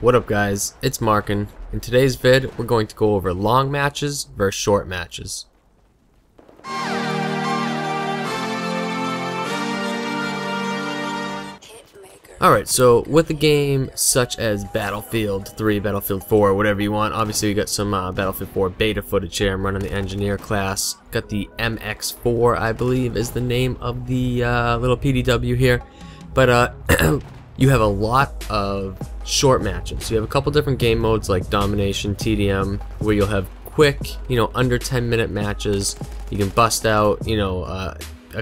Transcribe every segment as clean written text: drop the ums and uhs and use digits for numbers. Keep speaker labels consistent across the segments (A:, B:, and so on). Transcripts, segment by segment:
A: What up guys, it's Markin. In today's vid, we're going to go over long matches versus short matches. Alright, so with a game such as Battlefield 3, Battlefield 4, whatever you want, obviously we got some Battlefield 4 beta footage here. I'm running the engineer class. Got the MX4, I believe is the name of the little PDW here. But you have a lot of short matches. You have a couple different game modes like Domination, TDM, where you'll have quick, under 10-minute matches. You can bust out, a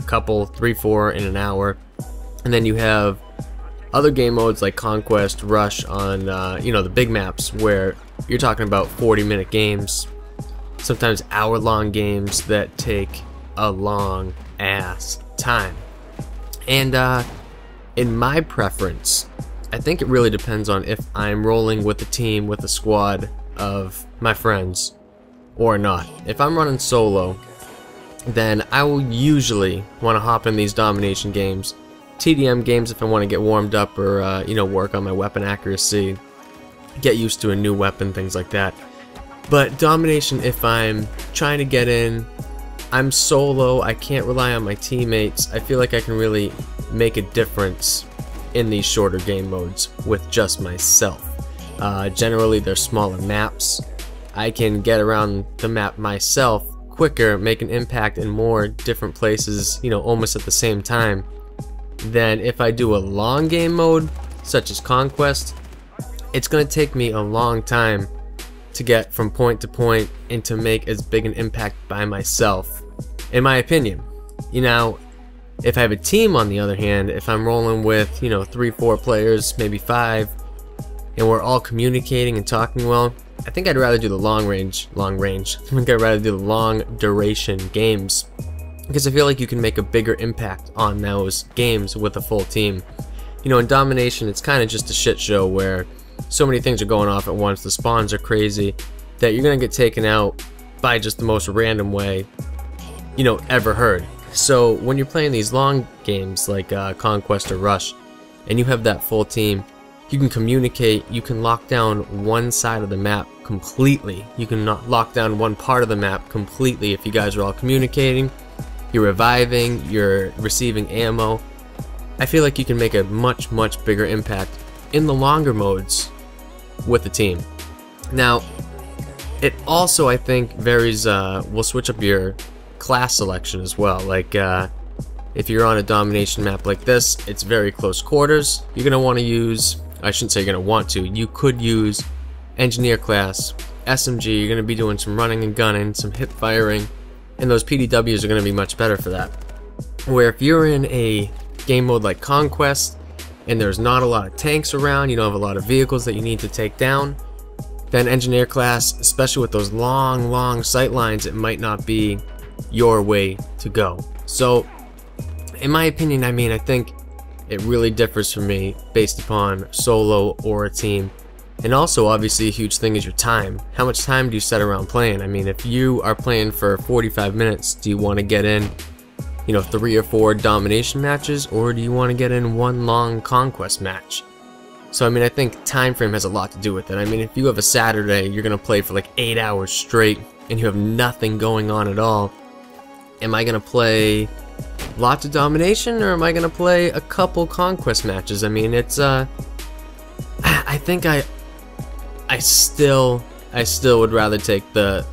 A: couple, 3, 4 in an hour. And then you have other game modes like Conquest, Rush on, the big maps where you're talking about 40-minute games, sometimes hour-long games that take a long ass time. And in my preference, I think it really depends on if I'm rolling with a team, with a squad of my friends or not. If I'm running solo, then I will usually want to hop in these domination games, TDM games if I want to get warmed up or work on my weapon accuracy, get used to a new weapon, things like that. But domination, if I'm trying to get in, I'm solo, I can't rely on my teammates, I feel like I can really make a difference in these shorter game modes with just myself. Generally they're smaller maps. I can get around the map myself quicker, make an impact in more different places, almost at the same time, than if I do a long game mode such as Conquest. It's going to take me a long time to get from point to point and to make as big an impact by myself, in my opinion. If I have a team, on the other hand, if I'm rolling with 3, 4 players, maybe 5, and we're all communicating and talking well, I think I'd rather do the long range. I think I'd rather do the long duration games, because I feel like you can make a bigger impact on those games with a full team. In Domination, it's kind of just a shit show where so many things are going off at once, the spawns are crazy, that you're going to get taken out by just the most random way, ever heard. So when you're playing these long games like Conquest or Rush, and you have that full team, you can communicate, you can lock down one side of the map completely, you can lock down one part of the map completely if you guys are all communicating, you're reviving, you're receiving ammo. I feel like you can make a much, much bigger impact in the longer modes with the team. Now, it also, I think, varies, we'll switch up your class selection as well. Like if you're on a domination map like this, it's very close quarters. You're going to want to use, I shouldn't say you're going to want to, you could use engineer class, SMG, you're going to be doing some running and gunning, some hip firing, and those PDWs are going to be much better for that. Where if you're in a game mode like Conquest and there's not a lot of tanks around, you don't have a lot of vehicles that you need to take down, then engineer class, especially with those long sight lines, it might not be your way to go. So in my opinion, I think it really differs for me based upon solo or a team. And also, obviously, a huge thing is your time. How much time do you set around playing? If you are playing for 45 minutes, do you want to get in 3 or 4 domination matches, or do you want to get in one long Conquest match? So I think time frame has a lot to do with it. If you have a Saturday, you're gonna play for like 8 hours straight and you have nothing going on at all, am I gonna play lots of domination, or am I gonna play a couple Conquest matches? It's I think I still would rather take the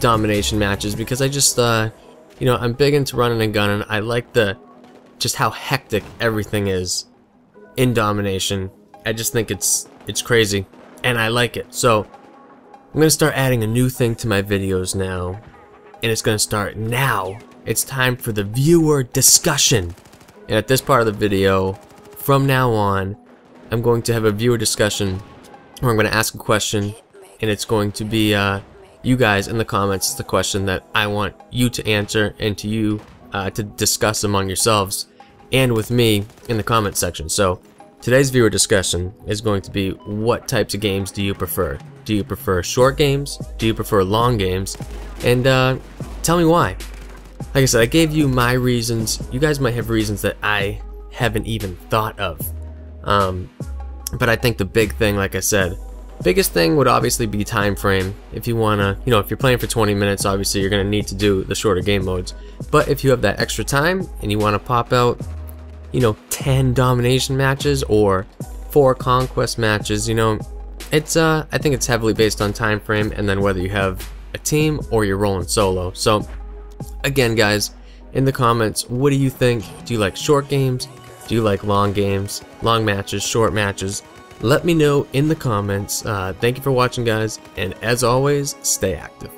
A: domination matches, because I just I'm big into running and gunning. I like just how hectic everything is in domination. I just think it's crazy, and I like it. So I'm gonna start adding a new thing to my videos now, and it's gonna start now. It's time for the viewer discussion. And at this part of the video, from now on, I'm going to have a viewer discussion where I'm going to ask a question, and it's going to be you guys in the comments. It's the question that I want you to answer and to you to discuss among yourselves and with me in the comment section. So today's viewer discussion is going to be, what types of games do you prefer? Do you prefer short games? Do you prefer long games? And tell me why. Like I said, I gave you my reasons. You guys might have reasons that I haven't even thought of. But I think the big thing, like I said, biggest thing would obviously be time frame. If you wanna, if you're playing for 20 minutes, obviously you're gonna need to do the shorter game modes. But if you have that extra time and you wanna pop out, 10 domination matches or 4 conquest matches, it's I think it's heavily based on time frame and then whether you have a team or you're rolling solo. So again, guys, in the comments, what do you think? Do you like short games? Do you like long games, long matches, short matches? Let me know in the comments. Thank you for watching, guys, and as always, stay active.